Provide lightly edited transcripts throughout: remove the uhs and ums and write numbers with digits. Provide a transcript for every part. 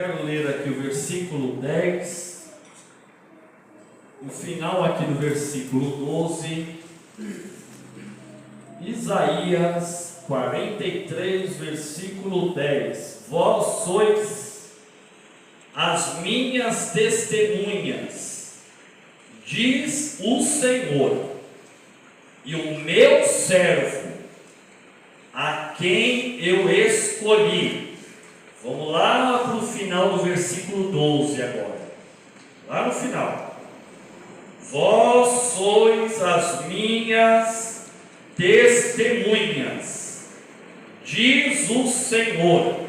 Quero ler aqui o versículo 10, o final aqui do versículo 12, Isaías 43, versículo 10. Vós sois as minhas testemunhas, diz o Senhor, e o meu servo, a quem eu escolhi. Vamos lá para o final do versículo 12 agora. Lá no final. Vós sois as minhas testemunhas, diz o Senhor,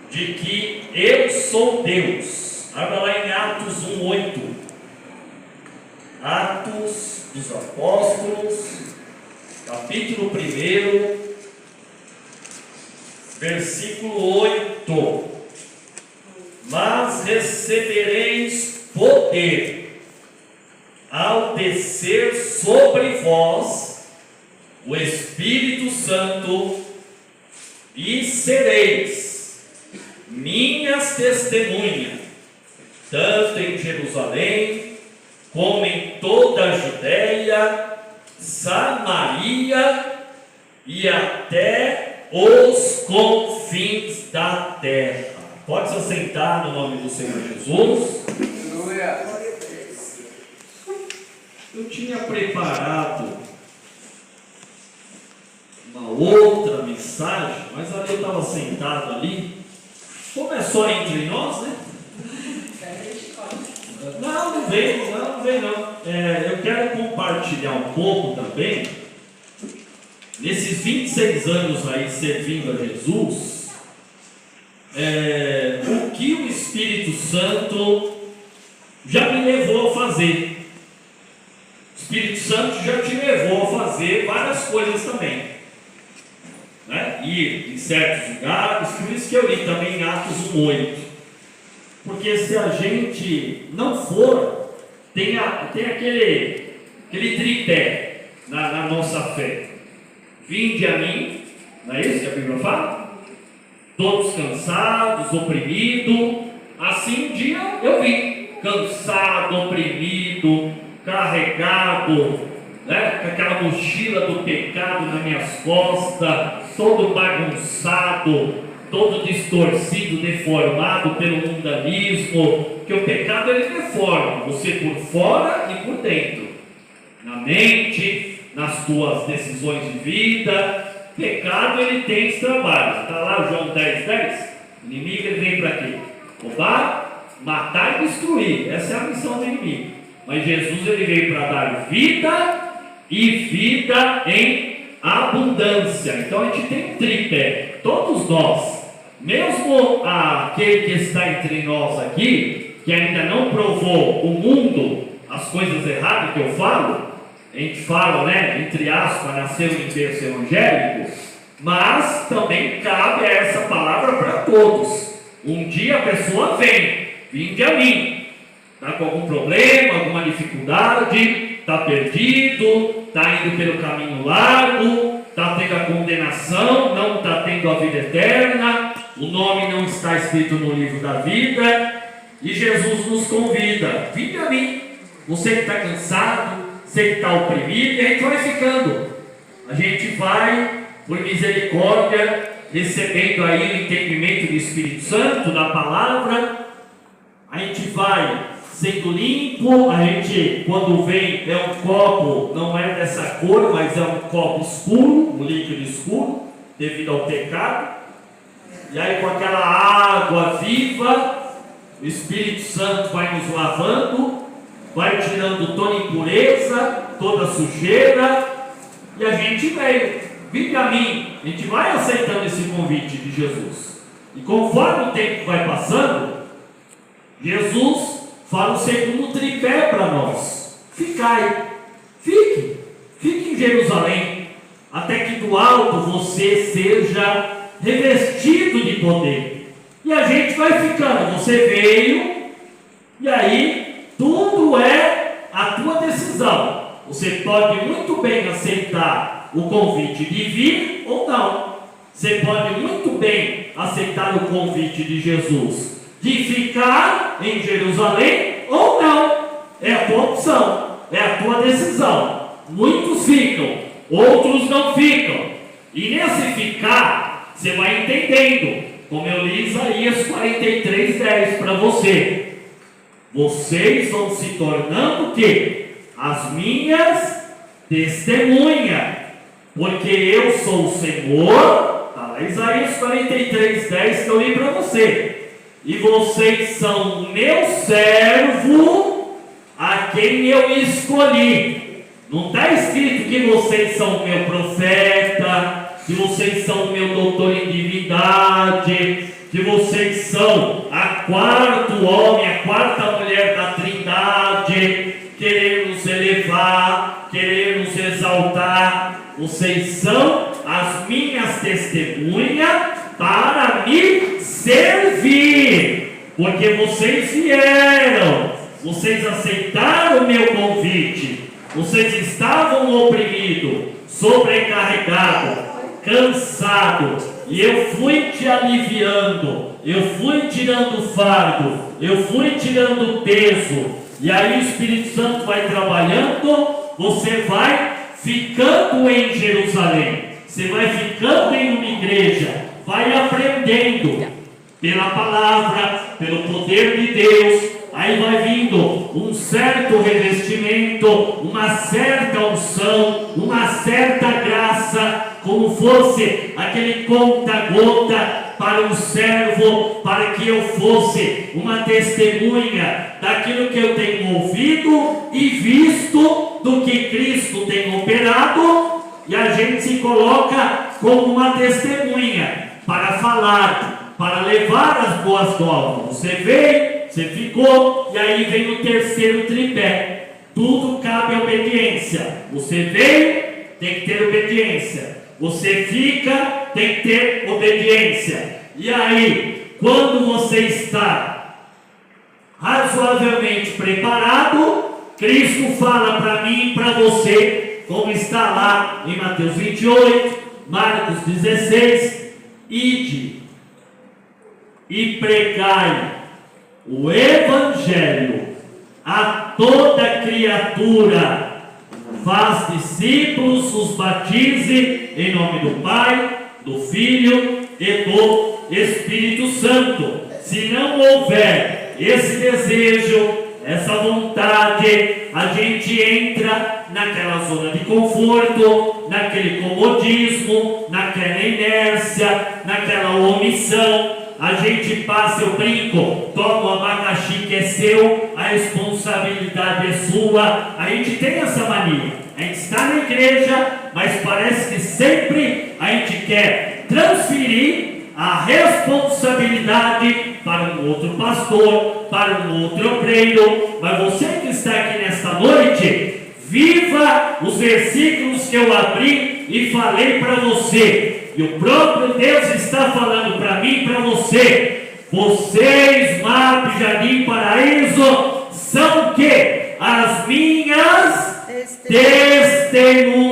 de que eu sou Deus. Abra lá em Atos 1:8. Atos dos Apóstolos, capítulo 1, versículo 8. Mas recebereis poder ao descer sobre vós o Espírito Santo, e sereis minhas testemunhas, tanto em Jerusalém, como em toda a Judéia, Samaria e até os confins da terra. Pode se assentar no nome do Senhor Jesus. Eu tinha preparado uma outra mensagem, mas ali eu estava sentado ali. Como é só entre nós, né? Não vem não. Eu quero compartilhar um pouco também, nesses 26 anos aí servindo a Jesus, o que o Espírito Santo já me levou a fazer. O Espírito Santo já te levou a fazer várias coisas também, né? Ir em certos lugares, por isso que eu li também em Atos 1:8. Porque se a gente não for, tem aquele tripé na nossa fé. Vinde a mim, não é isso que a Bíblia fala? Todos cansados, oprimidos. Assim um dia eu vim, cansado, oprimido, carregado, né? Com aquela mochila do pecado nas minhas costas, todo bagunçado, todo distorcido, deformado pelo mundanismo, que o pecado ele deforma você por fora e por dentro, na mente, nas tuas decisões de vida. Pecado ele tem esse trabalho. Está lá João 10:10. O inimigo ele vem para quê? Roubar, matar e destruir. Essa é a missão do inimigo. Mas Jesus ele veio para dar vida e vida em abundância. Então a gente tem um tripé. Todos nós, mesmo aquele que está entre nós aqui, que ainda não provou o mundo, as coisas erradas que eu falo, a gente fala, né, entre aspas, nasceu em berço evangélico, mas também cabe essa palavra para todos. Um dia a pessoa vem, vinde a mim, está com algum problema, alguma dificuldade, está perdido, está indo pelo caminho largo, está tendo a condenação, não está tendo a vida eterna, o nome não está escrito no livro da vida, e Jesus nos convida, vinde a mim, você que está cansado, você que está oprimido, e a gente vai ficando, a gente vai, por misericórdia, recebendo aí o entendimento do Espírito Santo, da palavra, a gente vai sendo limpo. A gente, quando vem, é um copo, não é dessa cor, mas é um copo escuro, um líquido escuro, devido ao pecado, e aí com aquela água viva, o Espírito Santo vai nos lavando, vai tirando toda impureza, toda sujeira, e a gente veio, vinde a mim. A gente vai aceitando esse convite de Jesus, e conforme o tempo vai passando, Jesus fala o segundo tripé para nós: ficai, fique em Jerusalém, até que do alto você seja revestido de poder. E a gente vai ficando, você veio, e aí tudo é a tua decisão. Você pode muito bem aceitar o convite de vir ou não. Você pode muito bem aceitar o convite de Jesus de ficar em Jerusalém ou não. É a tua opção, é a tua decisão. Muitos ficam, outros não ficam. E nesse ficar, você vai entendendo, como eu li Isaías 43:10 para você. Vocês vão se tornando o quê? As minhas testemunhas, porque eu sou o Senhor. Está lá Isaías 43:10 que eu li para você. E vocês são o meu servo, a quem eu escolhi. Não está escrito que vocês são o meu profeta, que vocês são o meu doutor em divindade, que vocês são a quarto homem, a quarta mulher da Trindade, querer nos elevar, querer nos exaltar. Vocês são as minhas testemunhas para me servir, porque vocês vieram, vocês aceitaram o meu convite, vocês estavam oprimidos, sobrecarregados, cansados, e eu fui te aliviando, eu fui tirando o fardo, eu fui tirando o peso, e aí o Espírito Santo vai trabalhando, você vai ficando em Jerusalém, você vai ficando em uma igreja, vai aprendendo pela palavra, pelo poder de Deus, aí vai vindo um certo revestimento, uma certa unção, uma certa graça, como fosse aquele conta-gota para um servo, para que eu fosse uma testemunha daquilo que eu tenho ouvido e visto, do que Cristo tem operado, e a gente se coloca como uma testemunha, para falar, para levar as boas novas. Você veio, você ficou, e aí vem o terceiro tripé. Tudo cabe à obediência. Você veio, tem que ter obediência. Você fica, tem que ter obediência. E aí, quando você está razoavelmente preparado, Cristo fala para mim e para você, como está lá em Mateus 28, Marcos 16, ide e pregai o Evangelho a toda criatura, faz discípulos, os batize em nome do Pai, do Filho e do Espírito Santo. Se não houver esse desejo, essa vontade, a gente entra naquela zona de conforto, naquele comodismo, naquela inércia, naquela omissão. A gente passa, eu brinco, toma o abacaxi que é seu, a responsabilidade é sua. A gente tem essa mania. A gente está na igreja, mas parece que sempre a gente quer transferir a responsabilidade para um outro pastor, para um outro obreiro. Mas você que está aqui nesta noite, viva os versículos que eu abri e falei para você. E o próprio Deus está falando para mim e para você. Vocês, MAP, Jardim Paraíso, são o quê? As minhas testemunhas.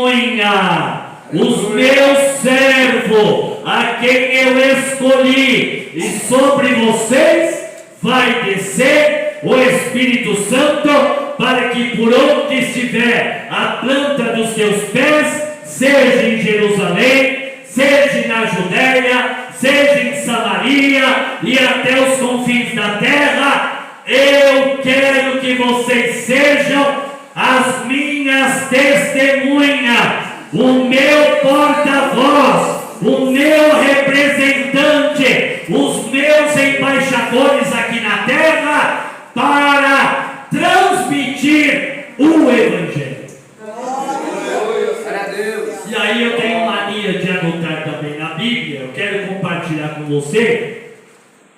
Os meus servos, a quem eu escolhi. E sobre vocês vai descer o Espírito Santo, para que por onde estiver a planta dos seus pés, seja em Jerusalém, seja na Judéia, seja em Samaria e até os confins da terra, eu quero que vocês sejam as minhas testemunhas, o meu porta-voz, o meu representante, os meus embaixadores aqui na terra, para transmitir o Evangelho. E aí eu tenho mania de anotar também na Bíblia, eu quero compartilhar com você,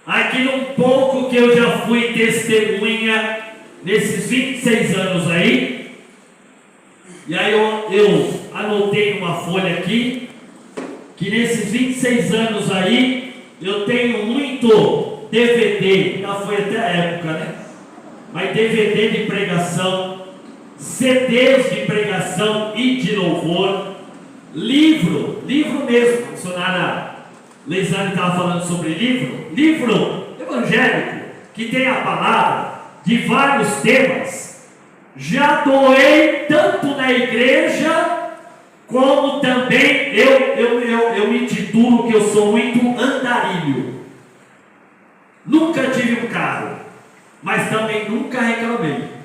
aqui num pouco que eu já fui testemunha nesses 26 anos aí. E aí eu anotei numa folha aqui, que nesses 26 anos aí, eu tenho muito DVD, já foi até a época, né? Mas DVD de pregação, CDs de pregação e de louvor, livro mesmo. A missionária Leisane estava falando sobre livro evangélico, que tem a palavra de vários temas. Já doei tanto na igreja, como também eu me intitulo que eu sou muito andarilho. Nunca tive um carro, mas também nunca reclamei.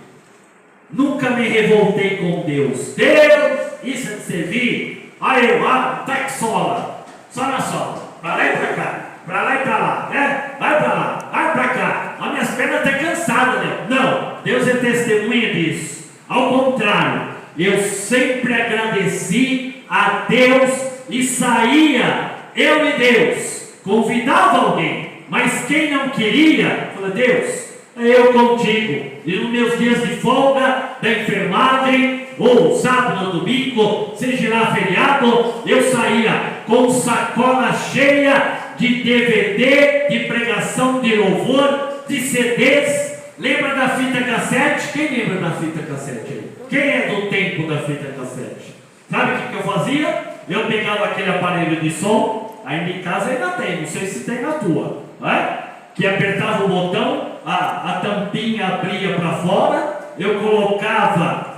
Nunca me revoltei com Deus. Deus, isso é de servir. Aí eu, tá que sola, só na sola, para lá e para cá, para lá e para lá, né? Vai para lá, vai para cá. As minhas pernas estão cansadas, né? Não, Deus é testemunha disso. Ao contrário, eu sempre agradeci a Deus e saía, eu e Deus, convidava alguém, mas quem não queria, falei, Deus, é eu contigo. E nos meus dias de folga, da enfermagem, ou sábado ou domingo, seja lá feriado, eu saía com sacola cheia de DVD, de pregação de louvor, de CDs. Lembra da fita cassete? Quem lembra da fita cassete aí? Quem é do tempo da fita cassete? Sabe o que eu fazia? Eu pegava aquele aparelho de som, aí em casa ainda tem, não sei se tem na tua, né? Que apertava o botão, a tampinha abria para fora, eu comprava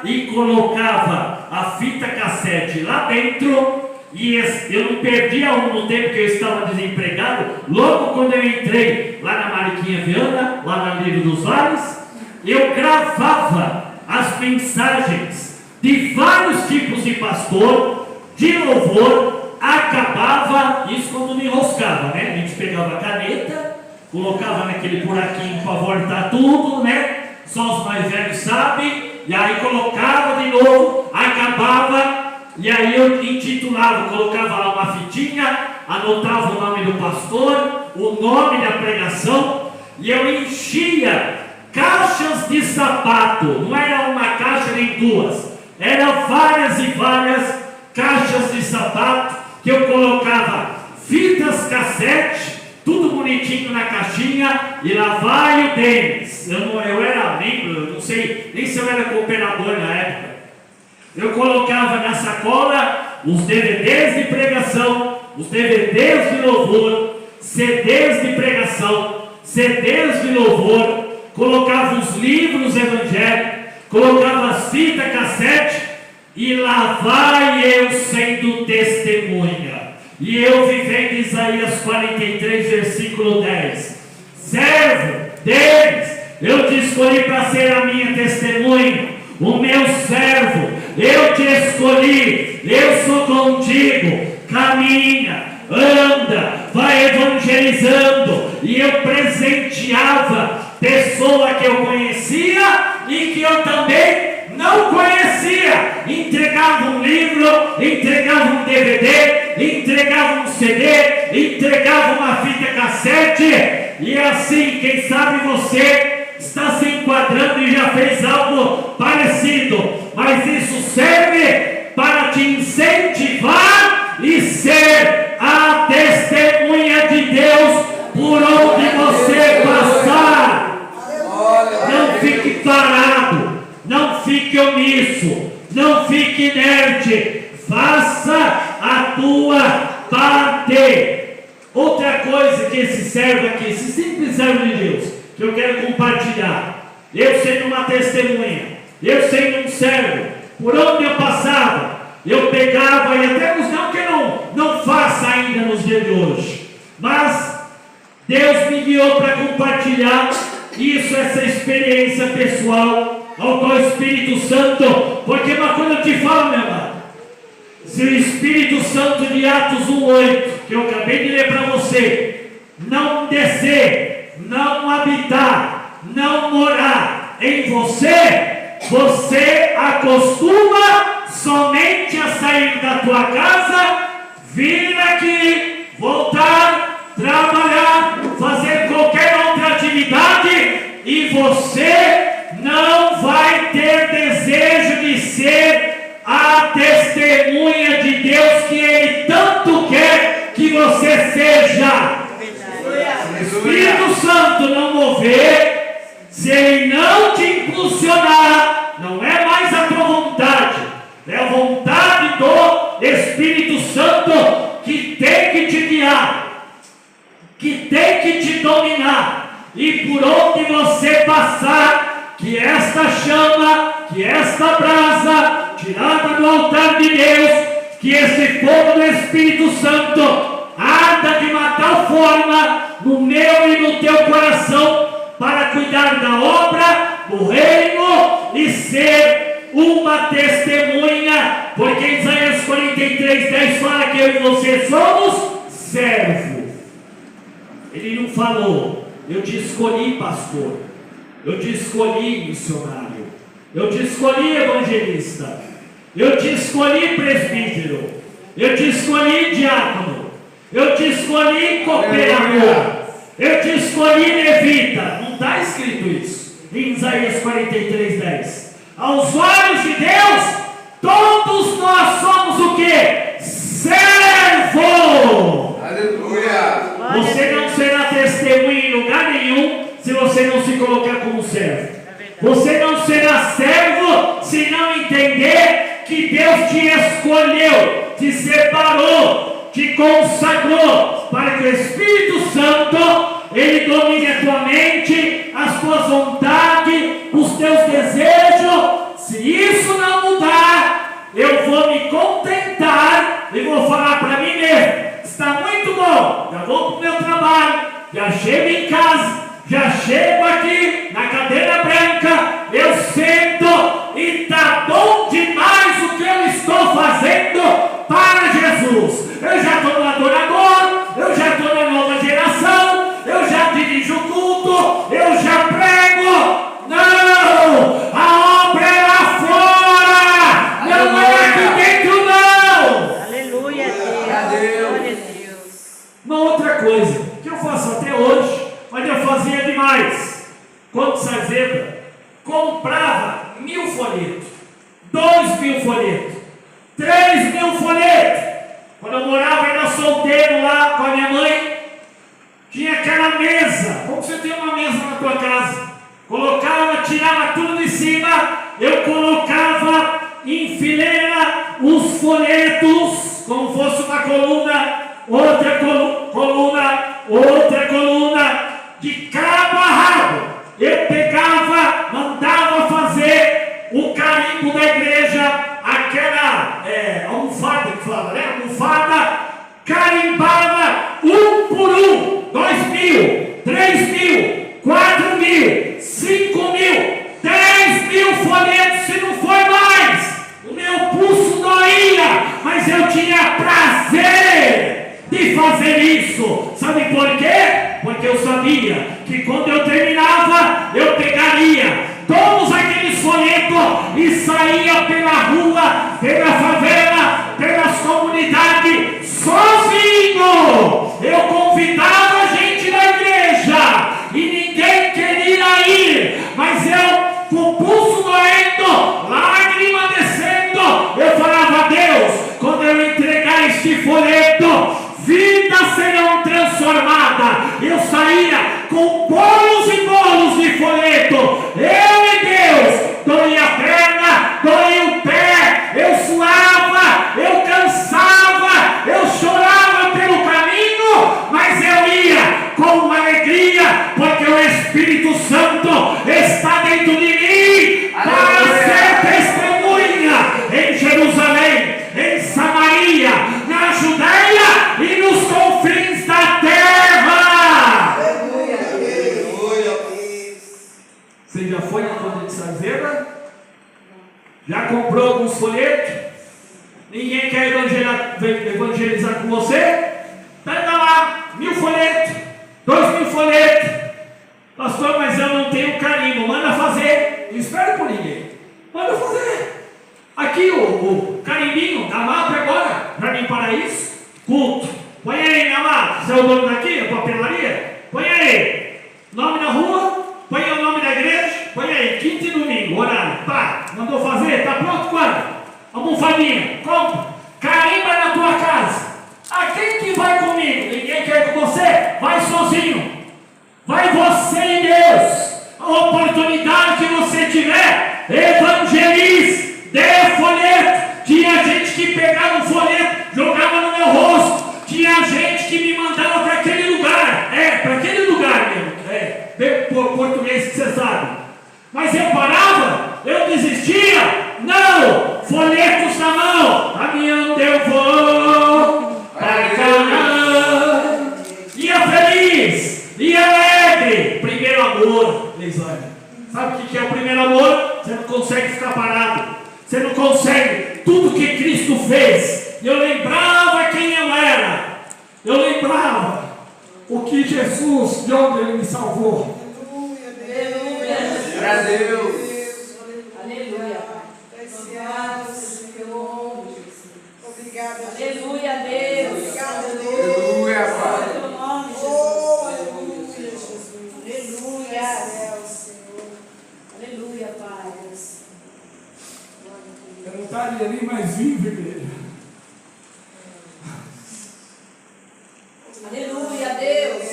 e colocava a fita cassete lá dentro, e eu não perdia um no tempo que eu estava desempregado. Logo quando eu entrei lá na Mariquinha Viana, lá na Lírio dos Vales, eu gravava as mensagens de vários tipos de pastor, de louvor, acabava, isso quando me enroscava, né? A gente pegava a caneta, colocava naquele buraquinho para voltar tudo, né? Só os mais velhos sabem, e aí colocava de novo, acabava, e aí eu intitulava, colocava lá uma fitinha, anotava o nome do pastor, o nome da pregação, e eu enchia caixas de sapato, não era uma caixa nem duas, eram várias e várias caixas de sapato, que eu colocava fitas cassete, tudo bonitinho na caixinha, e lá vai o Denis. Eu era membro, não sei nem se eu era cooperador na época. Eu colocava na sacola os DVDs de pregação, os DVDs de louvor, CDs de pregação, CDs de louvor, colocava os livros evangélicos, colocava as fitas cassete, e lá vai eu sendo testemunha. E eu vivendo Isaías 43, versículo 10. Servo deles, eu te escolhi para ser a minha testemunha, o meu servo, eu te escolhi, eu sou contigo, caminha, anda, vai evangelizando. E eu presenteava pessoa que eu conhecia e que eu também não conhecia. Entregava um livro, entregava um DVD, entregava um CD, entregava uma fita cassete. E assim, quem sabe você está se enquadrando e já fez algo parecido, mas isso serve para te incentivar e ser a testemunha de Deus por onde você passar. Não fique parado, não fique omisso, não fique inerte, faça a tua parte. Outra coisa que esse servo aqui, esse simples servo de Deus, que eu quero compartilhar, eu sendo uma testemunha, eu sendo um servo, por onde eu passava, eu pegava, e até não que eu não faça ainda nos dias de hoje, mas Deus me guiou para compartilhar isso, essa experiência pessoal, ao qual o Espírito Santo, porque uma coisa eu te falo, meu amado, se o Espírito Santo de Atos 1:8, que eu acabei de ler para você, não descer, não habitar, não morar em você, você acostuma somente a sair da tua casa, vir aqui, voltar, trabalhar, fazer qualquer outra atividade, e você não vai ter desejo de ser a testemunha de Deus que Ele tanto quer que você seja. Se o Espírito Santo não mover, se Ele não te impulsionar, não é mais a tua vontade, é a vontade do Espírito Santo que tem que te guiar, que tem que te dominar. e por onde você passar, que esta chama, que esta brasa, tirada do altar de Deus, que esse fogo do Espírito Santo arda de uma tal forma no meu e no teu coração, para cuidar da obra, do reino e ser uma testemunha, porque Isaías 43:10 fala que eu e você somos servos. Ele não falou, eu te escolhi pastor, eu te escolhi missionário, eu te escolhi evangelista, eu te escolhi presbítero, eu te escolhi diácono, eu te escolhi cooperador, eu te escolhi levita. Não está escrito isso em Isaías 43:10. Aos olhos de Deus, todos nós somos o que? Servo. Aleluia. Você não será testemunha em lugar nenhum se você não se colocar como servo. Você não será servo se não entender que Deus te escolheu, te separou, te consagrou, para que o Espírito Santo ele domine a tua mente, as tuas vontades, os teus desejos. Se isso não mudar, eu vou me contentar e vou falar para mim mesmo: está muito bom, já vou para o meu trabalho, já chego em casa, já chego aqui na cadeira branca, eu sento e está bom demais o que eu estou fazendo para Jesus. Eu já estou no adorador, eu já estou na nova geração, eu já dirijo o culto, eu já prego. Não! A obra é lá fora! Não é aqui dentro, não! Aleluia, Deus! Glória a Deus! Uma outra coisa que eu faço até hoje, mas eu fazia demais. Quando Sazeda comprava 1000 folhetos, 2000 folhetos, 3000 folhetos. Quando eu morava ainda solteiro lá com a minha mãe, tinha aquela mesa, como você tem uma mesa na tua casa, colocava, tirava tudo de cima, eu colocava em fileira os folhetos, como fosse uma coluna, outra coluna, de cabo a rabo. Eu pegava, mandava fazer o carimbo da igreja, aquela almofada que fala, né? Almofada, carimbava um por um, 2000, 3000, 4000, 5000, 10.000 folhetos, se não for mais. O meu pulso doía, mas eu tinha prazer de fazer isso. Sabe por quê? Porque eu sabia que quando eu terminava, eu pegaria todos aqueles folhetos e saía pela rua, pela favela, pelas comunidades, sozinho. Eu convidava a gente da igreja e ninguém queria ir, mas eu, com o pulso doendo, lágrima descendo, eu falava: Deus, quando eu entregar este folheto, vidas serão transformadas. Eu saía com bolos e bolos de folheto. Eu e Deus, doía a perna, doía o pé, eu suava, eu cansava, eu chorava pelo caminho, mas eu ia com uma alegria, porque o Espírito Santo está dentro de mim para ser testemunha em Jerusalém, em Samaria, na Judeia e nos confins da terra. Você já foi na conta de Sazeda? Já comprou alguns folhetos? Ninguém quer evangelizar com você? Pega lá, 1000 folhetos, 2000 folhetos. Pastor, mas eu não tenho carimbo. Manda fazer. Não espere por ninguém. Manda fazer. Aqui o carimbinho da MAP agora, para mim, para isso. Culto. Põe aí na MAP. Você é o dono daqui, a papelaria? Põe aí. Nome da rua. Põe o nome da igreja. Põe aí. Quinta e domingo. Horário. Pá. Mandou fazer? Tá pronto quando? Almofadinha. Compra. Carimba na tua casa. A quem que vai comigo? Ninguém quer com você? Vai sozinho. Vai você e Deus. A oportunidade que você tiver, evangelize. Dê folheto. Tinha gente que pegava um folheto, jogava no meu rosto. Tinha gente que me mandava para aquele lugar. Para aquele lugar mesmo. português que você sabe. Mas eu parava, eu desistia. Não! Folhetos na mão, caminhando eu vou para Canaã. Ia feliz, ia alegre. Primeiro amor, Elisânia. Sabe o que é o primeiro amor? Você não consegue ficar parado. Você não consegue. Tudo que Cristo fez. Eu lembrava quem eu era. Eu lembrava o que Jesus, de onde Ele me salvou. Aleluia. Para Deus. Aleluia. Obrigada. Aleluia, Deus. Obrigada, Deus. Aleluia, Pai. Aleluia, Jesus. Aleluia. Aleluia, Pai. Eu não estaria ali mais vivo, igreja. Aleluia, Deus.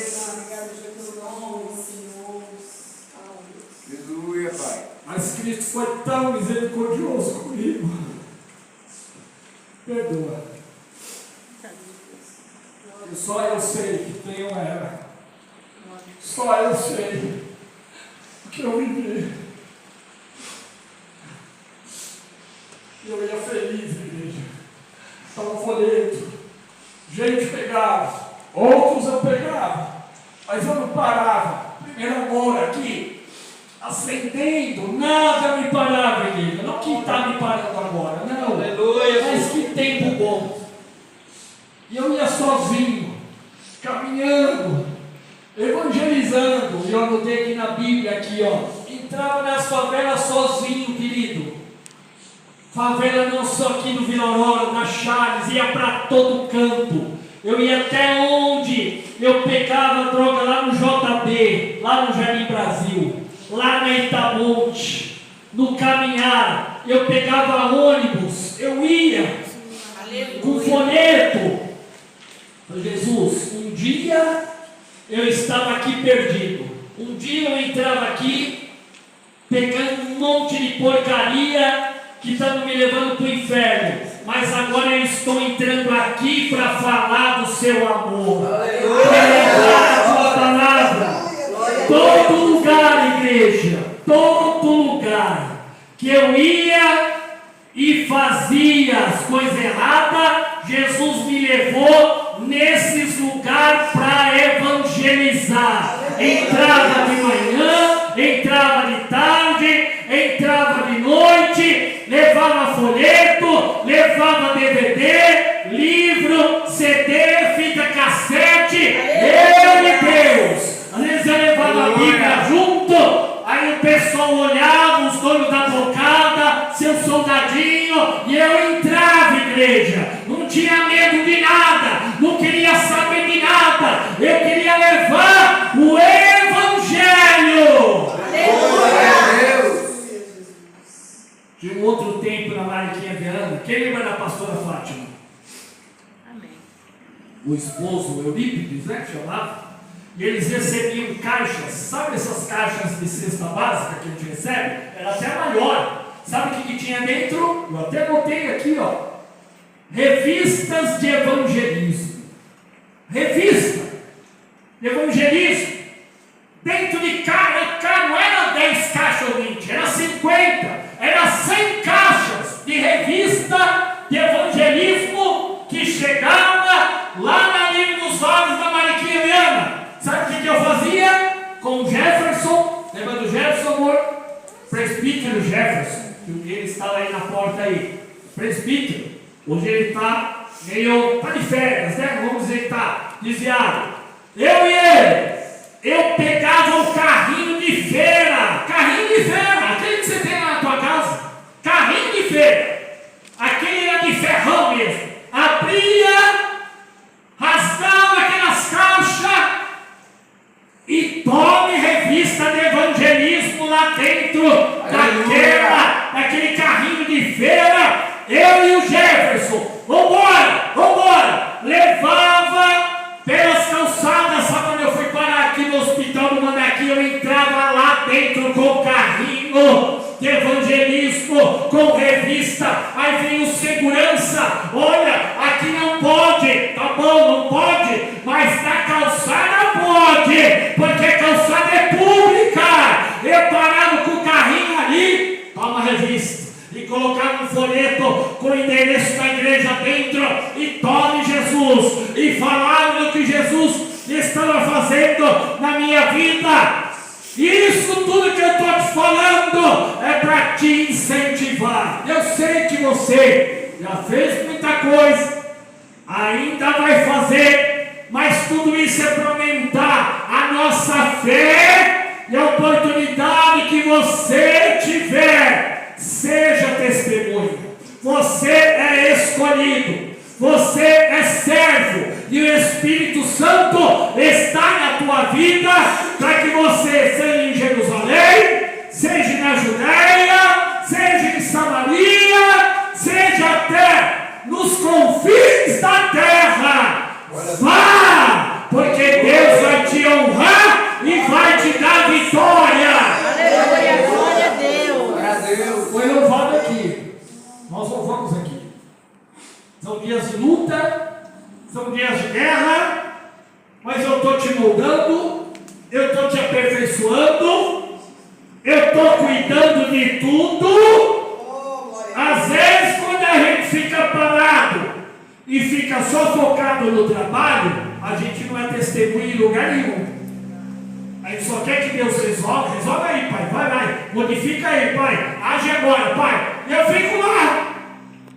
Aleluia, Pai. Mas Cristo foi tão misericordioso comigo. Perdoa. E só eu sei quem eu era. Só eu sei o que eu vivi. Eu ia feliz, igreja. Estava um folheto. Gente pegava. Outros eu pegava. Mas eu não parava. Primeiro amor aqui. Acendendo. Nada me parava, igreja. Não que está me parando agora. Não. Aleluia. Mas que tempo bom. E eu ia sozinho. Caminhando. Evangelizando. E eu anotei aqui na Bíblia, aqui, ó. Entrava nas favelas sozinho, querido. Favela não só aqui no Vila Aurora, na Chaves, ia para todo canto. Eu ia até onde eu pegava droga lá no JB, lá no Jardim Brasil, lá na Itamonte, no caminhar. Eu pegava ônibus, eu ia com folheto. Jesus, um dia eu estava aqui perdido. Um dia eu entrava aqui pegando um monte de porcaria que estava me levando para o inferno, mas agora eu estou entrando aqui para falar do seu amor, para a sua palavra. Todo lugar, igreja, todo lugar que eu ia e fazia as coisas erradas, Jesus me levou nesses lugares para evangelizar. Entrava de manhã, entrava de tarde, entrava de noite, levava folheto, levava DVD, livro, CD, fita cassete. Meu Deus! Às vezes eu levava a Bíblia junto, aí o pessoal olhava, os donos da bocada, seu soldadinho, e eu entrava, igreja. Não tinha medo de nada, não queria saber de nada, eu queria levar o Evangelho. De um outro tempo na Mariquinha Viana, quem lembra da pastora Fátima? Amém. O esposo Eurípides, né, que chamava, e eles recebiam caixas, sabe essas caixas de cesta básica que a gente recebe? Era até maior. Sabe o que tinha dentro? Eu até anotei aqui, ó. Revistas de evangelismo. Revista de evangelismo. Dentro de não era 10 caixas ou 20, era 50, era 100 caixas de revista de evangelismo que chegava lá na linha dos olhos da Mariquinha Viana. Sabe o que eu fazia? Com o Jefferson, lembra do Jefferson, amor? Presbítero Jefferson, que ele está aí na porta aí. Presbítero, hoje ele está meio, de férias, né? Vamos dizer que está desviado. Eu e ele. Eu pegava o carrinho de feira, aquele que você tem lá na tua casa, carrinho de feira, aquele era de ferrão mesmo, abria, rasgava aquelas caixas e tome revista de evangelismo lá dentro daquele carrinho de feira. Eu e o Jefferson, vambora, levava pelas calçadas. Sabe quando eu fui parar aqui no hospital do Mandaqui, eu entrava lá dentro com o carrinho de evangelismo, com revista. Aí vem o segurança, olha, aqui não pode, tá bom, não pode, mas na calçada pode, porque a calçada é pública. Isso tudo que eu estou te falando é para te incentivar. Eu sei que você já fez muita coisa, ainda vai fazer, mas tudo isso é para aumentar a nossa fé e a oportunidade que você tiver. Seja testemunha. Você é escolhido, você é servo, e o Espírito Santo está na tua vida para que você seja em Jerusalém, seja na Judéia, seja em Samaria, seja até nos confins da terra. Vá, porque Deus vai te honrar e vai te dar vitória. Aleluia, glória a Deus. Glória a Deus. Foi louvado aqui. Nós louvamos aqui. São dias de luta, são dias de guerra, mas eu estou te moldando, eu estou te aperfeiçoando, eu estou cuidando de tudo. Oh, glória a Às vezes, quando a gente fica parado e fica só focado no trabalho, a gente não é testemunha em lugar nenhum. A gente só quer que Deus resolve aí, pai, vai, modifica aí, pai, age agora, pai. Eu fico lá,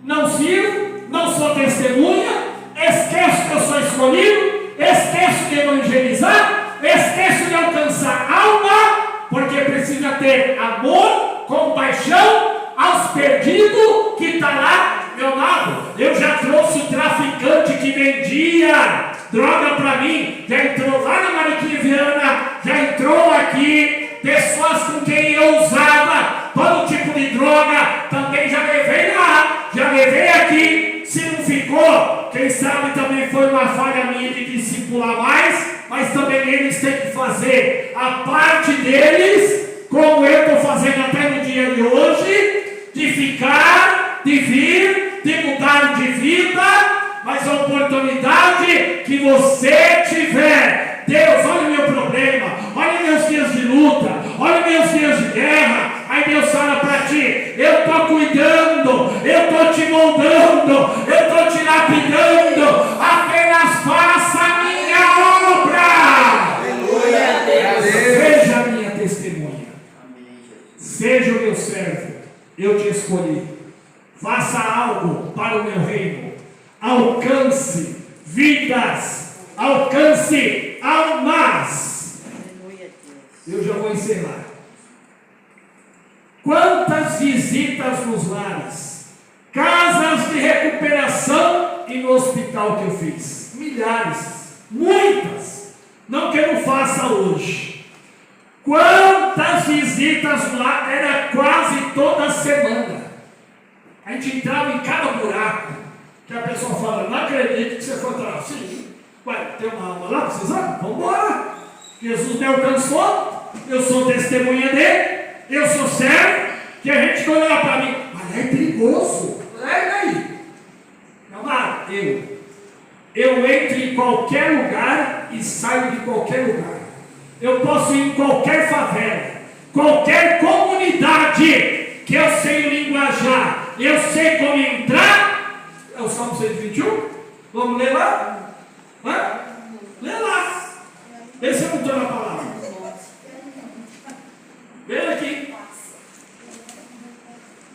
não sirvo, não sou testemunha, esqueço que eu sou escolhido, esqueço de evangelizar, esqueço de alcançar alma, porque precisa ter amor, compaixão aos perdidos que está lá do meu lado. Eu já trouxe o traficante que vendia droga para mim, já entrou lá na Mariquinha Viana, já entrou aqui, pessoas com quem eu usava todo tipo de droga, também já levei lá, já levei aqui. Se não ficou, quem sabe também foi uma falha minha de discipular mais, mas também eles têm que fazer a parte deles, como eu estou fazendo até no dia de hoje, de ficar, de vir, de mudar de vida, mas a oportunidade que você tiver. Deus, olha o meu problema, olha meus dias de luta, olha meus dias de guerra. Aí Deus fala para ti: eu estou cuidando, eu estou te moldando, eu estou te lapidando, apenas faça a minha obra. Aleluia. Glória a Deus. Seja a minha testemunha, seja o meu servo, eu te escolhi. Faça algo para o meu reino, alcance vidas, alcance almas. Aleluia, Deus. Eu já vou encerrar. Quantas visitas nos lares, casas de recuperação e no hospital que eu fiz? Milhares, muitas. Não que eu não faça hoje. Quantas visitas lá? Era quase toda semana. A gente entrava em cada buraco, que a pessoa fala: não acredito que você foi atrás. Sim, vai ter uma alma lá precisando? Vamos embora. Jesus me alcançou, eu sou testemunha dele, eu sou servo, que a gente vai olhar para mim: mas é perigoso. E aí? Amado, eu entro em qualquer lugar e saio de qualquer lugar. Eu posso ir em qualquer favela, qualquer comunidade, que eu sei o linguajar, eu sei como entrar. É o Salmo 121? Vamos ler lá? Hã? Lê lá. Esse eu não estou na palavra. Vem aqui.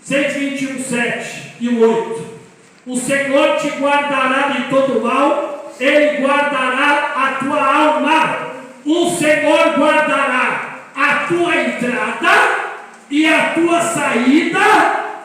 121, 7 e o 8. O Senhor te guardará de todo mal, Ele guardará a tua alma. O Senhor guardará a tua entrada e a tua saída,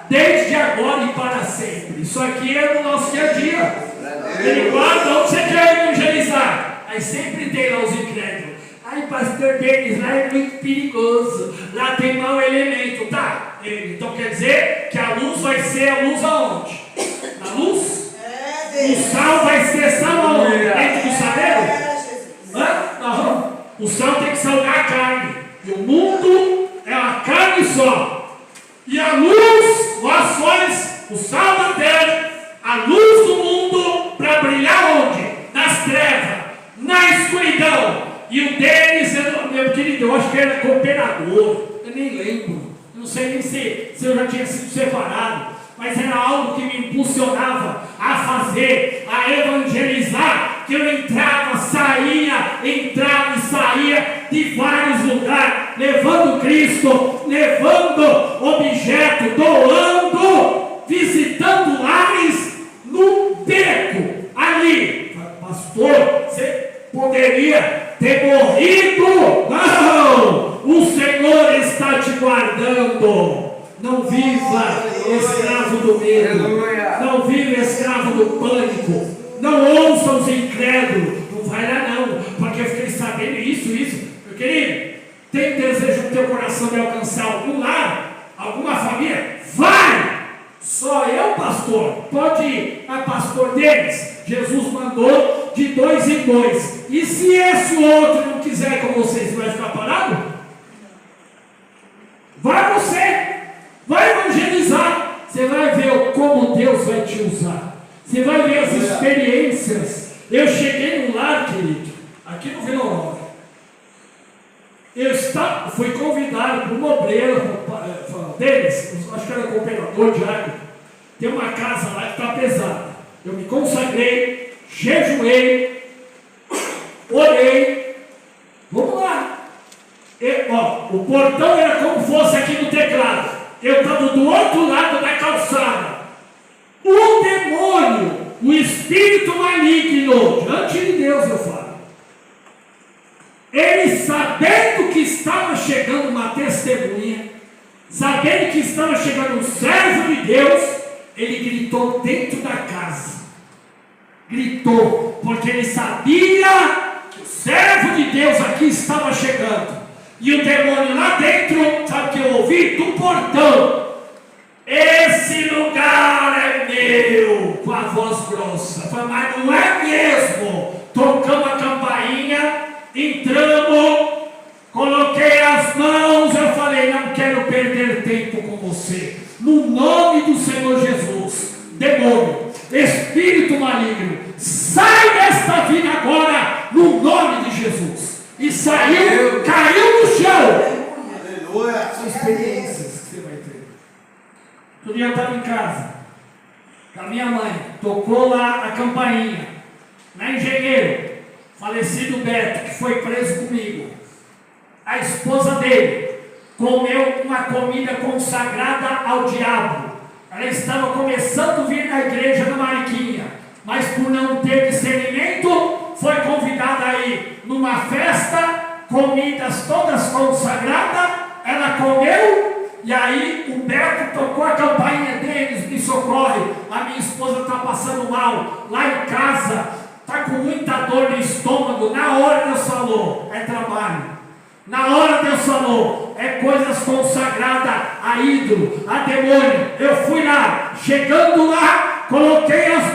desde agora e para sempre. Isso aqui é no nosso dia a dia. Ele guarda onde você quer evangelizar. Aí sempre tem lá os incrédulos: ai, pastor Denis, lá é muito perigoso, lá tem mau elemento. Tá, então quer dizer que a luz vai ser a luz aonde? A luz? O sal vai ser sal aonde? Dentro do saleiro? Hã? O sal tem que salgar a carne. E o mundo é uma carne só. E a luz, nós somos o sal da terra, a luz do mundo, para brilhar onde? Nas trevas, na escuridão. E o Denis, meu querido, eu acho que era cooperador, eu nem lembro, eu não sei nem se eu já tinha sido separado, mas era algo que me impulsionava a fazer, a evangelizar, que eu entrava e saía de vários lugares. lugar, levando Cristo, levando objeto, doando, visitando lares no beco, ali. Pastor, você poderia ter morrido. Não! O Senhor está te guardando. Não viva escravo do medo. Não viva escravo do pânico. Não ouça os incrédulos. Não vai lá não, porque eu fiquei sabendo isso. Meu querido, tem desejo no teu coração de alcançar algum lar, alguma família? Vai! Só eu, pastor? Pode ir. A pastor deles, Jesus mandou de 2 em 2. E se esse outro não quiser com vocês, vai ficar parado? Vai você! Vai evangelizar! Você vai ver como Deus vai te usar. Você vai ver as experiências. Eu cheguei num lar, querido, aqui no Vila Aurora. Fui convidado por um obreiro deles, acho que era cooperador de água. Tem uma casa lá que está pesada. Eu me consagrei, jejuei, orei. Vamos lá. O portão era como fosse aqui no teclado. Eu estava do outro lado da calçada. O demônio, o espírito maligno, diante de Deus eu falo. Ele, sabendo que estava chegando uma testemunha, sabendo que estava chegando um servo de Deus, ele gritou dentro da casa. Gritou, porque ele sabia que o servo de Deus aqui estava chegando. E o demônio lá dentro, sabe o que eu ouvi? Do portão. Esse lugar é meu, com a voz grossa. Mas não é mesmo. Tocamos a campainha, entramos, coloquei as mãos, eu falei, não quero perder tempo com você. No nome do Senhor Jesus, demônio, espírito maligno, sai desta vida agora, no nome de Jesus. E saiu, caiu no chão. Aleluia. São experiências que você vai ter. Outro dia eu estava em casa, com a minha mãe, tocou lá a campainha, na Engenheiro, falecido Beto, que foi preso comigo. A esposa dele comeu uma comida consagrada ao diabo. Ela estava começando a vir na igreja da Mariquinha, mas por não ter discernimento, foi convidada a ir numa festa, comidas todas consagradas, ela comeu, e aí o Beto tocou a campainha deles, me socorre, a minha esposa está passando mal, lá em casa, está com muita dor no estômago. Na hora Deus falou, é trabalho. Na hora Deus falou, é coisas consagradas a ídolo, a demônio. Eu fui lá, chegando lá, coloquei as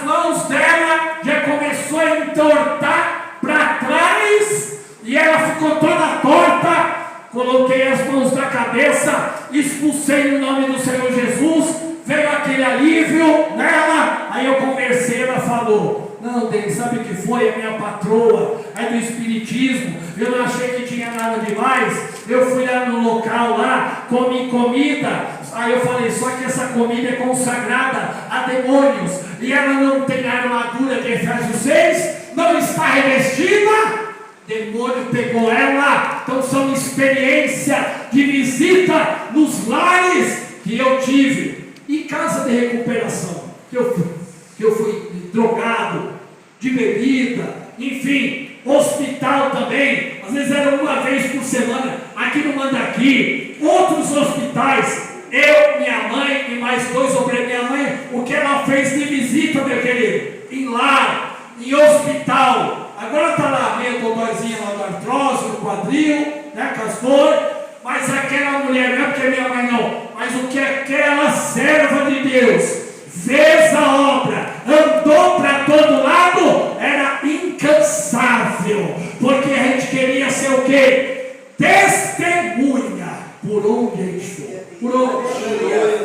mãos dela já começou a entortar para trás, e ela ficou toda torta. Coloquei as mãos na cabeça, expulsei no nome do Senhor Jesus, veio aquele alívio nela. Aí eu conversei, ela falou, não, Denis, sabe o que foi? A minha patroa é do espiritismo, eu não achei que tinha nada demais, eu fui lá no local lá, comi comida, aí eu falei, só que essa comida é consagrada a demônios, e ela não tem a armadura de Efésios 6, não está revestida. Demônio pegou ela. Então são experiências de visita nos lares que eu tive, e casa de recuperação que eu fui drogado, de bebida, enfim, hospital também, às vezes era uma vez por semana, aqui no Mandaqui, outros hospitais, eu, minha mãe e mais 2 obreiros. Minha mãe, o que ela fez de visita, meu querido, em lar, em hospital, agora está lá meio dodóizinha lá do artrose, no quadril, né, castor, mas aquela mulher, não é porque minha mãe não, mas o que aquela serva de Deus fez a obra, andou para todo lado, era incansável, porque a gente queria ser o quê? Testemunha, por onde a gente for, por onde.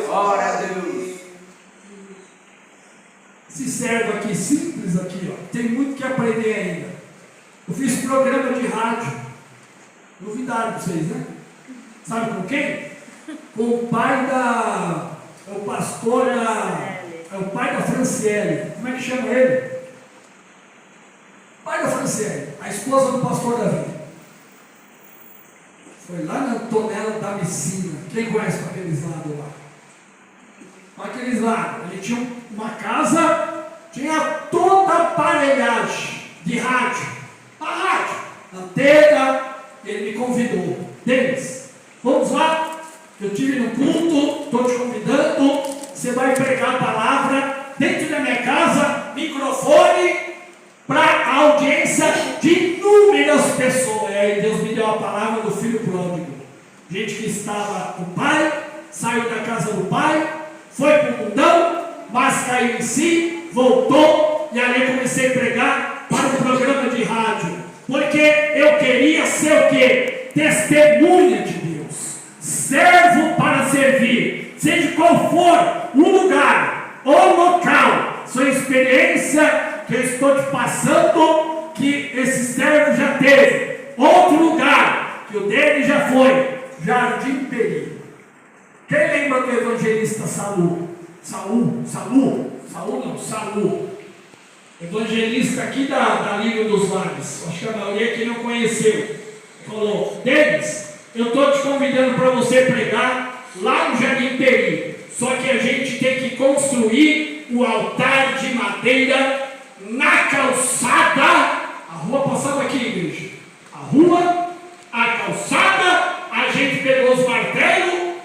Glória a Deus. Esse servo aqui, simples aqui, ó, tem muito que aprender ainda. Eu fiz programa de rádio, novidade para vocês, né? Sabe com quem? Com o pai é o pastor, é o pai da Franciele. Como é que chama ele? Pai da Franciele, a esposa do pastor Davi. Foi lá na Antonella da Messina. Quem conhece para aqueles lados lá? Para aqueles lados. Ele tinha uma casa, tinha toda a aparelhagem de rádio. A rádio, antena. Ele me convidou. Denis, vamos lá? Eu estive no culto, estou te convidando. Você vai pregar a palavra dentro da minha casa, microfone, para a audiência de inúmeras pessoas. E aí Deus me deu a palavra do filho pródigo. Gente que estava com o pai, saiu da casa do pai, foi para o mundão, mas caiu em si, voltou, e ali eu comecei a pregar para o programa de rádio. Porque eu queria ser o quê? Testemunha de Deus. Servo para servir. Seja qual for o lugar ou local, sua experiência que eu estou te passando, que esse servo já teve. Outro lugar, que o dele já foi, Jardim Peri. Quem lembra do evangelista Saul? Saul. Evangelista aqui da Liga dos Vales. Acho que a maioria aqui não conheceu. Falou, Denis, eu estou te convidando para você pregar lá no Jardim Peri. Só que a gente tem que construir o altar de madeira na calçada. A rua passava aqui, igreja. A rua, a calçada, a gente pegou os martelos,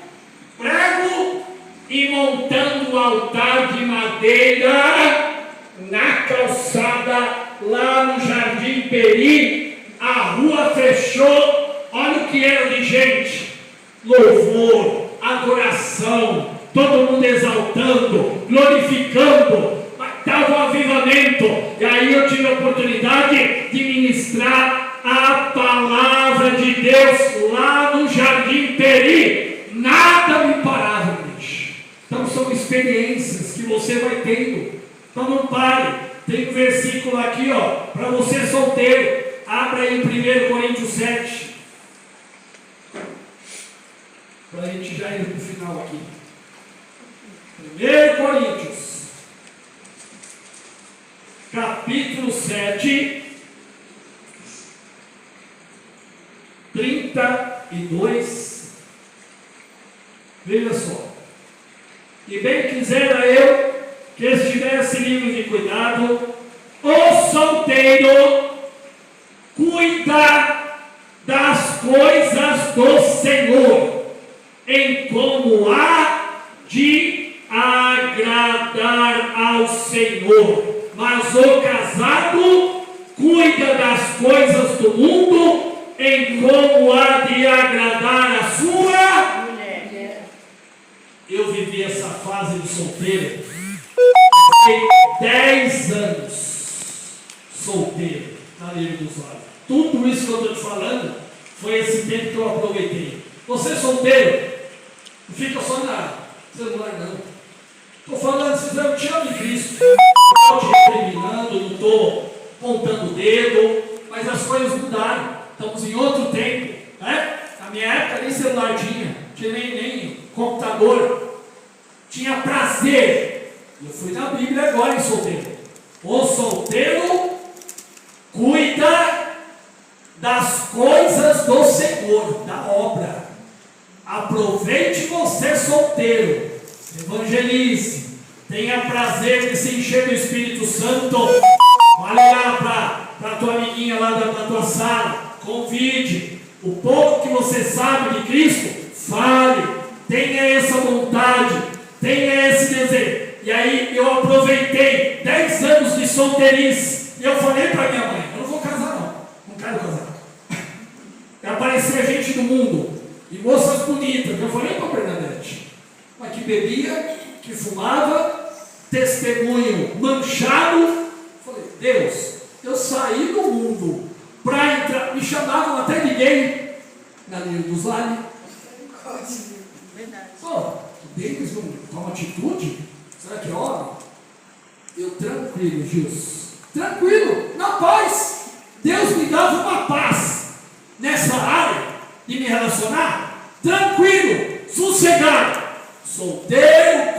prego e montando o altar de madeira na calçada, lá no Jardim Peri. A rua fechou. Olha o que era de gente: louvor, adoração, todo mundo exaltando, glorificando, dava um avivamento. E aí eu tive a oportunidade de ministrar a palavra de Deus lá no Jardim Peri. Nada me parava, gente. Então são experiências que você vai tendo. Então não pare. Tem um versículo aqui, ó, para você solteiro. Abra aí 1 Coríntios 7. Para a gente já ir para o final aqui. 1 Coríntios, capítulo 7, 32. Veja só. E bem quisera eu que estivesse livre de cuidado. O solteiro cuida das coisas do Senhor, em como há de agradar ao Senhor. Mas o casado cuida das coisas do mundo, em como há de agradar a sua mulher. Eu vivi essa fase de solteiro. Fiquei 10 anos solteiro na Liga dos Vales. Tudo isso que eu estou te falando foi esse tempo que eu aproveitei. Você solteiro, não fica só na celular, não. Estou falando, se eu te amo em Cristo, não estou te recriminando, não estou pontando o dedo, mas as coisas mudaram. Estamos em outro tempo, né? Na minha época nem celular tinha nem computador. Tinha prazer. Eu fui na Bíblia agora em solteiro. O solteiro cuida das coisas do Senhor, da obra. Aproveite você solteiro, evangelize, tenha prazer de se encher do Espírito Santo. Vale lá para a tua amiguinha lá da tua sala, convide. O pouco que você sabe de Cristo, fale, tenha essa vontade, tenha esse desejo. E aí eu aproveitei 10 anos de solteirice. E eu falei para minha mãe, eu não vou casar não quero casar. Aparecia gente do mundo, e moças bonitas. Eu falei para a Bernadette, mas que bebia, que fumava, testemunho manchado. Falei, Deus, eu saí do mundo para entrar, me chamavam até de gay na Liga dos Vales. Verdade. Pô, Deus não toma atitude? Será que é homem? Eu tranquilo, Gilson. Tranquilo, na paz. Deus me dava uma paz nessa área de me relacionar. Tranquilo, sossegado. Solteiro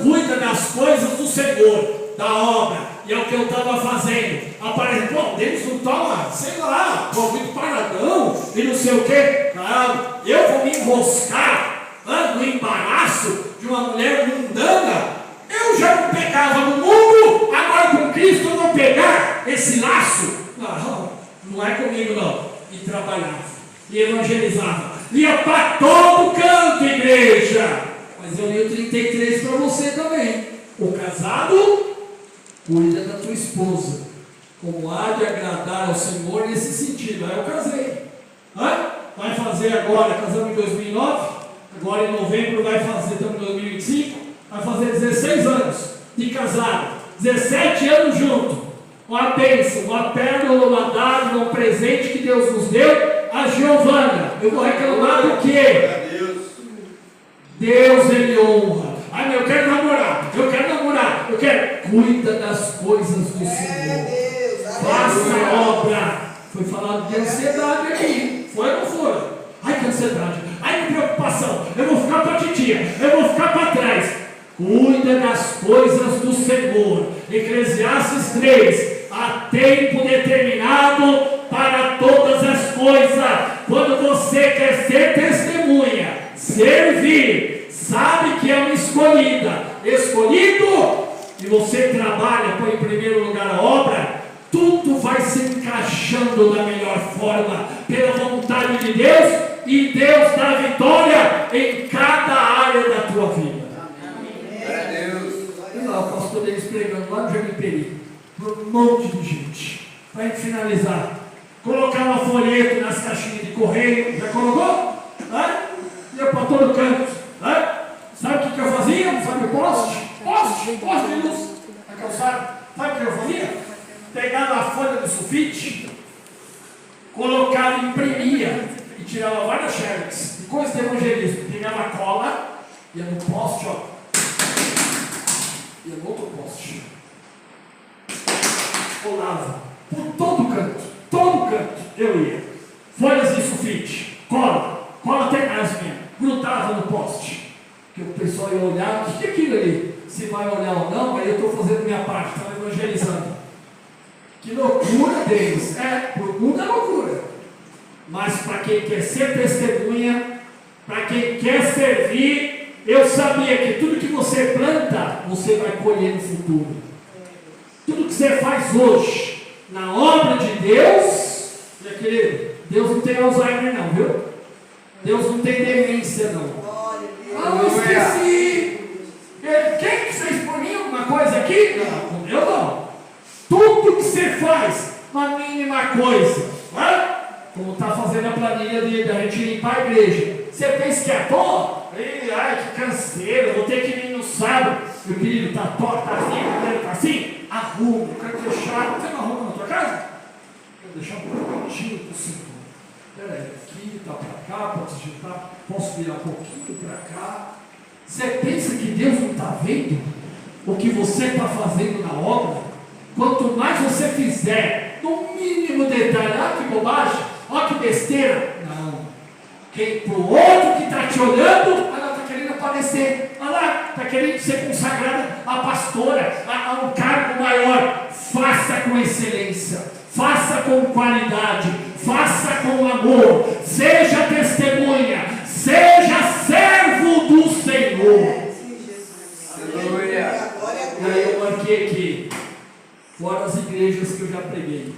cuida das coisas do Senhor, da obra. E é o que eu estava fazendo. Aparece, pô, Deus não toma, sei lá, pô, muito paradão e não sei o quê. Não, eu vou me enroscar no embaraço de uma mulher mundana. Eu já não pegava no mundo, agora com Cristo eu vou pegar esse laço. Não é comigo não. E trabalhava, e evangelizava, ia para todo canto, igreja. Mas eu li o 33 para você também. O casado cuida da tua esposa, como há de agradar ao Senhor nesse sentido. Aí eu casei. Vai fazer agora, casamos em 2009, agora em novembro vai fazer, estamos em 2025, vai fazer 16 anos de casado, 17 anos junto. Uma bênção, uma pérola, uma dádiva, um presente que Deus nos deu. A Giovana, eu vou reclamar do quê? Deus ele honra. Ai, eu quero namorar, eu quero. Cuida das coisas do Senhor. Faça a obra. Foi falado de ansiedade aqui. Foi ou não foi? Ai, que ansiedade. Ai, que preocupação. Eu vou ficar para titia. Eu vou ficar para trás. Cuida das coisas do Senhor. Eclesiastes 3. Há tempo determinado para todas as coisas. Quando você quer ser testemunha, servir, sabe que é uma escolhido, e você trabalha, põe em primeiro lugar a obra, tudo vai se encaixando da melhor forma, pela vontade de Deus, e Deus dá vitória em cada área da tua vida. E lá o pastor deles pregando lá no Jardim Peri, para um monte de gente. Para a gente finalizar, colocava folheto nas caixinhas de correio. Já colocou? Ia para todo canto. Sabe o que eu fazia? Sabe o poste de luz na calçada. Sabe o que eu fazia? Pegava a folha de sulfite, colocava, imprimia e tirava várias xerox. E coisa de evangelismo. Pegava a cola, ia no poste, ia no outro poste. Colava por todo canto eu ia. Folhas de sulfite, cola tenaz, grudava no poste. Que o pessoal ia olhar, o que é aquilo ali? Se vai olhar ou não, aí eu estou fazendo minha parte, estava evangelizando. Que loucura deles! Por muita loucura. Mas para quem quer ser testemunha, para quem quer servir, eu sabia que tudo que você planta, você vai colher no futuro. Tudo que você faz hoje, na obra de Deus, meu querido, Deus não tem Alzheimer não, viu? Deus não tem demência não. Eu esqueci. Quem que fez por mim alguma coisa aqui? Não, eu não. Tudo que você faz, uma mínima coisa, como está fazendo a planilha da gente limpar a igreja. Você pensa que é bom? Ai, que canseiro, vou ter que vir no sábado. Meu querido, está assim, arruma, eu quero deixar. Você não arruma na tua casa? Quero deixar um pouquinho para o Senhor. Peraí, aqui, tá para cá, posso ajeitar, posso virar um pouquinho para cá. Você pensa que Deus não está vendo o que você está fazendo na obra? Quanto mais você fizer, no mínimo detalhe, que bobagem, que besteira. Não. Quem pro outro que está te olhando, ela está querendo aparecer, está querendo ser consagrada a pastora, a um cargo maior. Faça com excelência, faça com qualidade, faça com amor, seja testemunha, seja servo do Senhor. Aleluia. E aí eu marquei aqui, fora as igrejas que eu já preguei,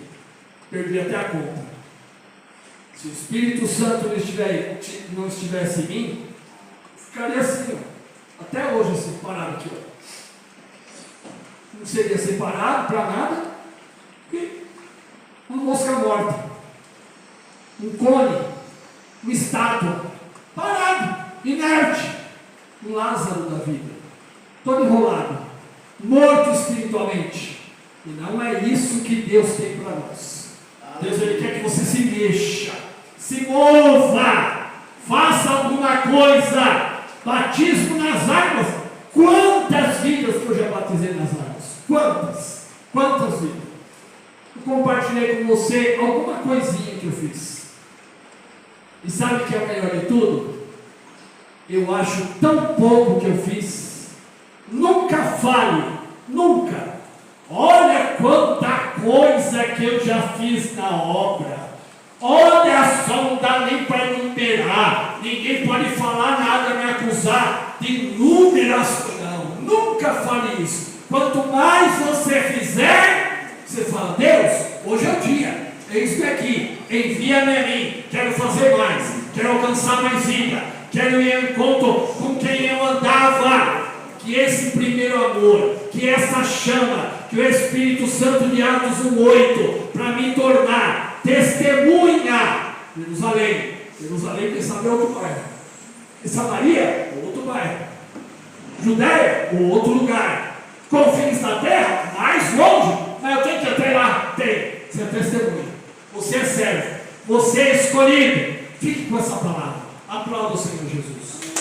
perdi até a conta. Se o Espírito Santo não estivesse em mim, ficaria assim, até hoje assim, parado aqui. Não seria separado para nada, uma mosca morta, um cone, uma estátua, parado, inerte, um Lázaro da vida, todo enrolado, morto espiritualmente. E não é isso que Deus tem para nós. Deus ele quer que você se mexa, se mova, faça alguma coisa. Batismo nas águas. Quantas vidas que eu já batizei nas águas? Quantas vidas? Eu compartilhei com você alguma coisinha que eu fiz. E sabe o que é o melhor de tudo? Eu acho tão pouco que eu fiz. Nunca fale, nunca. Olha quanta coisa que eu já fiz na obra. Olha só, não dá nem para enumerar. passar mais vida. Quero ir ao encontro com quem eu andava. Que esse primeiro amor, que essa chama, que o Espírito Santo de Atos 1:8, para me tornar testemunha. Jerusalém, Jerusalém, quem sabe é outro bairro. E Samaria é outro bairro. Judéia, outro lugar. Confins da terra, mais longe. Mas eu tenho que ir até lá. Tem. Você é testemunha. Você é servo. Você é escolhido. Fique com essa palavra. Aplauda o Senhor Jesus.